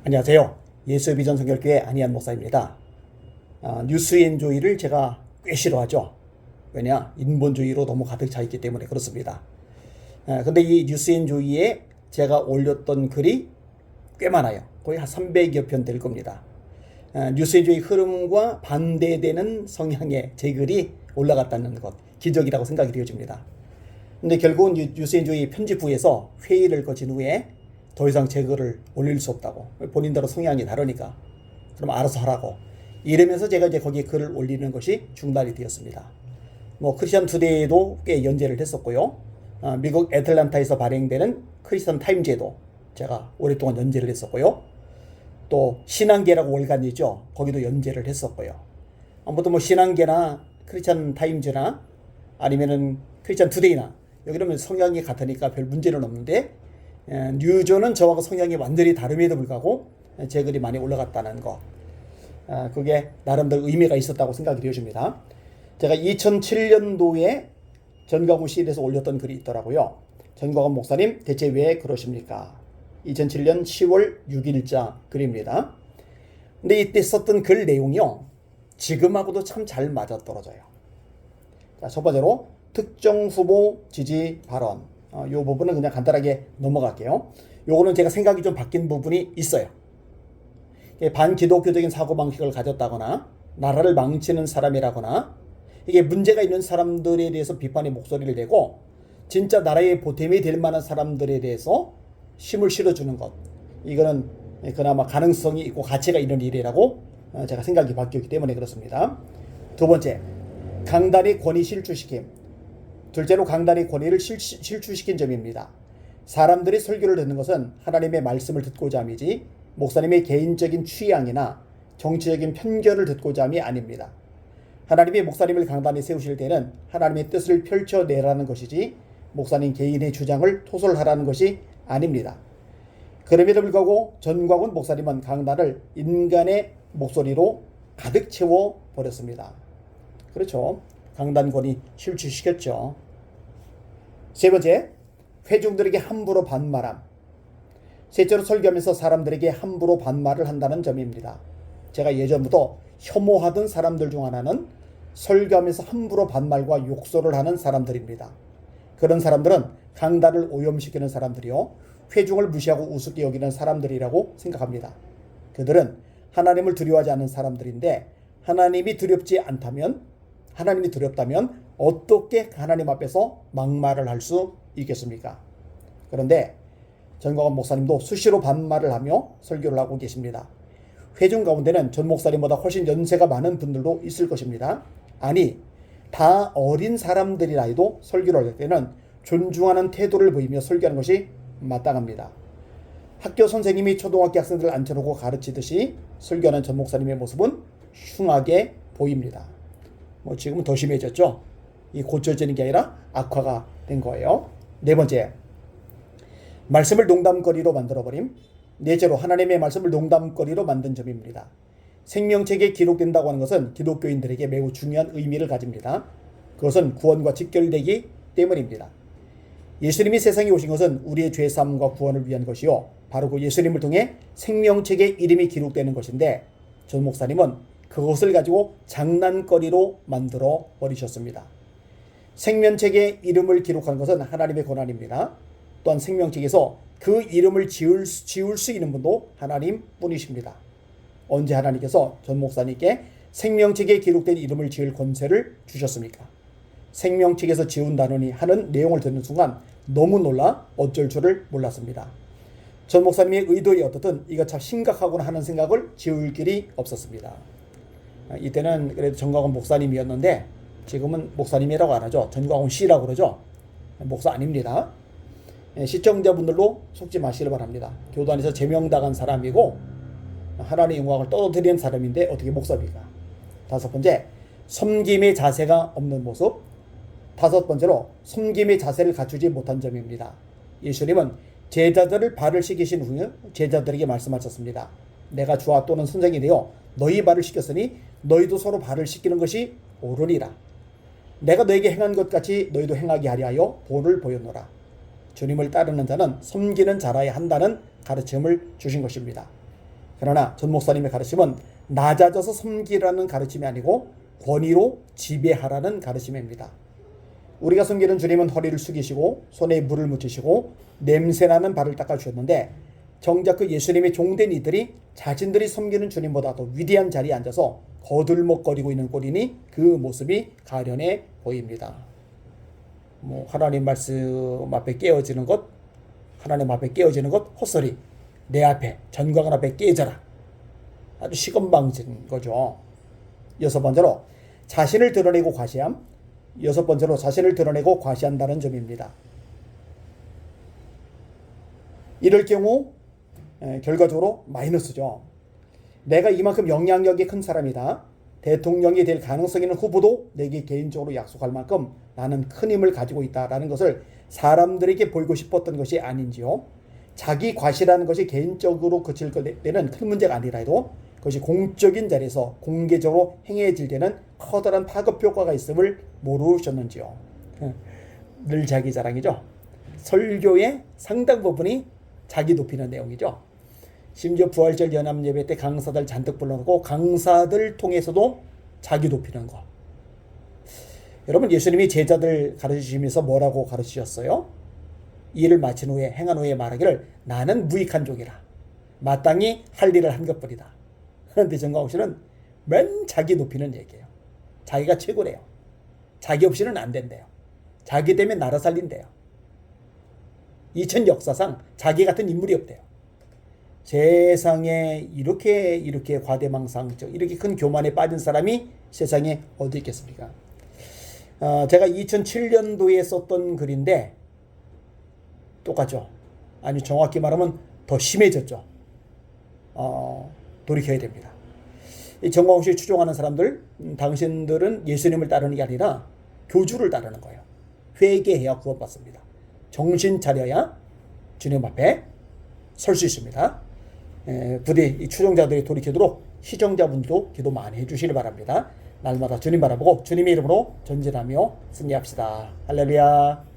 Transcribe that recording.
안녕하세요. 예수의 비전 성결교회 안희한 목사입니다. 뉴스엔조이를 제가 꽤 싫어하죠. 왜냐? 인본주의로 너무 가득 차 있기 때문에 그렇습니다. 근데 이 뉴스엔조이에 제가 올렸던 글이 꽤 많아요. 거의 한 300여 편 될 겁니다. 뉴스엔조이 흐름과 반대되는 성향의 제 글이 올라갔다는 것, 기적이라고 생각이 되어집니다. 근데 결국은 뉴스엔조이 편집부에서 회의를 거친 후에 더 이상 제 글을 올릴 수 없다고, 본인대로 성향이 다르니까 그럼 알아서 하라고 이러면서 제가 이제 거기에 글을 올리는 것이 중단이 되었습니다. 크리스천 투데이도 꽤 연재를 했었고요. 미국 애틀랜타에서 발행되는 크리스천 타임즈에도 제가 오랫동안 연재를 했었고요. 또 신앙계라고 월간이 있죠. 거기도 연재를 했었고요. 아무튼 신앙계나 크리스천 타임즈나 아니면은 크리스천 투데이나 여기는 성향이 같으니까 별 문제는 없는데, 뉴저는 저하고 성향이 완전히 다름에도 불구하고 제 글이 많이 올라갔다는 거, 그게 나름대로 의미가 있었다고 생각이 되어집니다. 제가 2007년도에 전광훈 시일에서 올렸던 글이 있더라고요. 전광훈 목사님 대체 왜 그러십니까? 2007년 10월 6일자 글입니다. 근데 이때 썼던 글 내용이요, 지금하고도 참 잘 맞아떨어져요. 자, 첫 번째로 특정 후보 지지 발언, 이 부분은 그냥 간단하게 넘어갈게요. 요거는 제가 생각이 좀 바뀐 부분이 있어요. 반기독교적인 사고방식을 가졌다거나 나라를 망치는 사람이라거나 이게 문제가 있는 사람들에 대해서 비판의 목소리를 내고 진짜 나라의 보탬이 될 만한 사람들에 대해서 힘을 실어주는 것, 이거는 그나마 가능성이 있고 가치가 있는 일이라고 제가 생각이 바뀌었기 때문에 그렇습니다. 두 번째, 강단의 권위 실추시킴. 둘째로 강단의 권위를 실추시킨 점입니다. 사람들이 설교를 듣는 것은 하나님의 말씀을 듣고자 함이지 목사님의 개인적인 취향이나 정치적인 편견을 듣고자 함이 아닙니다. 하나님이 목사님을 강단에 세우실 때는 하나님의 뜻을 펼쳐내라는 것이지 목사님 개인의 주장을 토설하라는 것이 아닙니다. 그럼에도 불구하고 전광훈 목사님은 강단을 인간의 목소리로 가득 채워버렸습니다. 그렇죠. 강단권이 실추시켰죠. 세 번째, 회중들에게 함부로 반말함. 셋째로 설교하면서 사람들에게 함부로 반말을 한다는 점입니다. 제가 예전부터 혐오하던 사람들 중 하나는 설교하면서 함부로 반말과 욕설을 하는 사람들입니다. 그런 사람들은 강단을 오염시키는 사람들이요, 회중을 무시하고 우습게 여기는 사람들이라고 생각합니다. 그들은 하나님을 두려워하지 않는 사람들인데 하나님이 두렵다면 어떻게 하나님 앞에서 막말을 할 수 있겠습니까? 그런데 전광훈 목사님도 수시로 반말을 하며 설교를 하고 계십니다. 회중 가운데는 전 목사님보다 훨씬 연세가 많은 분들도 있을 것입니다. 아니, 다 어린 사람들이라 해도 설교를 할 때는 존중하는 태도를 보이며 설교하는 것이 마땅합니다. 학교 선생님이 초등학교 학생들을 앉혀놓고 가르치듯이 설교하는 전 목사님의 모습은 흉하게 보입니다. 지금은 더 심해졌죠. 이 고쳐지는 게 아니라 악화가 된 거예요. 네 번째, 말씀을 농담거리로 만들어버림. 넷째로 하나님의 말씀을 농담거리로 만든 점입니다. 생명책에 기록된다고 하는 것은 기독교인들에게 매우 중요한 의미를 가집니다. 그것은 구원과 직결되기 때문입니다. 예수님이 세상에 오신 것은 우리의 죄사함과 구원을 위한 것이요, 바로 그 예수님을 통해 생명책에 이름이 기록되는 것인데 전 목사님은 그것을 가지고 장난거리로 만들어 버리셨습니다. 생명책에 이름을 기록한 것은 하나님의 권한입니다. 또한 생명책에서 그 이름을 지울 수 있는 분도 하나님 뿐이십니다. 언제 하나님께서 전 목사님께 생명책에 기록된 이름을 지을 권세를 주셨습니까? 생명책에서 지운다느니 하는 내용을 듣는 순간 너무 놀라 어쩔 줄을 몰랐습니다. 전 목사님의 의도에 어떻든 이거 참 심각하구나 하는 생각을 지울 길이 없었습니다. 이때는 그래도 전광훈 목사님이었는데 지금은 목사님이라고 안 하죠. 전광훈 씨라고 그러죠. 목사 아닙니다. 시청자분들도 속지 마시길 바랍니다. 교단에서 제명당한 사람이고 하나님의 영광을 떠들이는 사람인데 어떻게 목사입니까? 다섯 번째, 섬김의 자세가 없는 모습. 다섯 번째로 섬김의 자세를 갖추지 못한 점입니다. 예수님은 제자들을 발을 씻기신 후에 제자들에게 말씀하셨습니다. 내가 주와 또는 선생이 되어 너희 발을 씻겼으니 너희도 서로 발을 씻기는 것이 옳으니라. 내가 너에게 행한 것 같이 너희도 행하게 하려 하여 본을 보였노라. 주님을 따르는 자는 섬기는 자라야 한다는 가르침을 주신 것입니다. 그러나 전 목사님의 가르침은 낮아져서 섬기라는 가르침이 아니고 권위로 지배하라는 가르침입니다. 우리가 섬기는 주님은 허리를 숙이시고 손에 물을 묻히시고 냄새나는 발을 닦아주셨는데 정작 그 예수님의 종된 이들이 자신들이 섬기는 주님보다도 위대한 자리에 앉아서 거들먹거리고 있는 꼴이니 그 모습이 가련해 보입니다. 하나님 말씀 앞에 깨어지는 것, 하나님 앞에 깨어지는 것 헛소리, 내 앞에 전광을 앞에 깨져라. 아주 시건방진 거죠. 여섯 번째로 자신을 드러내고 과시함. 여섯 번째로 자신을 드러내고 과시한다는 점입니다. 이럴 경우 결과적으로 마이너스죠. 내가 이만큼 영향력이 큰 사람이다. 대통령이 될 가능성 있는 후보도 내게 개인적으로 약속할 만큼 나는 큰 힘을 가지고 있다라는 것을 사람들에게 보이고 싶었던 것이 아닌지요. 자기 과시라는 것이 개인적으로 그칠 때는 큰 문제가 아니라 해도 그것이 공적인 자리에서 공개적으로 행해질 때는 커다란 파급 효과가 있음을 모르셨는지요. 늘 자기 자랑이죠. 설교의 상당 부분이 자기 높이는 내용이죠. 심지어 부활절 연합예배 때 강사들 잔뜩 불러놓고 강사들 통해서도 자기 높이는 거. 여러분, 예수님이 제자들 가르치시면서 뭐라고 가르치셨어요? 일을 마친 후에 행한 후에 말하기를 나는 무익한 종이라. 마땅히 할 일을 한 것뿐이다. 그런데 정광훈 씨는 맨 자기 높이는 얘기예요. 자기가 최고래요. 자기 없이는 안 된대요. 자기 때문에 나라 살린대요. 2000 역사상 자기 같은 인물이 없대요. 세상에 이렇게 과대망상적, 이렇게 큰 교만에 빠진 사람이 세상에 어디 있겠습니까? 제가 2007년도에 썼던 글인데 똑같죠. 아니, 정확히 말하면 더 심해졌죠. 돌이켜야 됩니다. 이 정광훈 씨 추종하는 사람들, 당신들은 예수님을 따르는 게 아니라 교주를 따르는 거예요. 회개해야 구원받습니다. 정신 차려야 주님 앞에 설 수 있습니다. 부디 이 추종자들이 돌이키도록 시청자분들도 기도 많이 해주시기 바랍니다. 날마다 주님 바라보고 주님의 이름으로 전진하며 승리합시다. 할렐루야.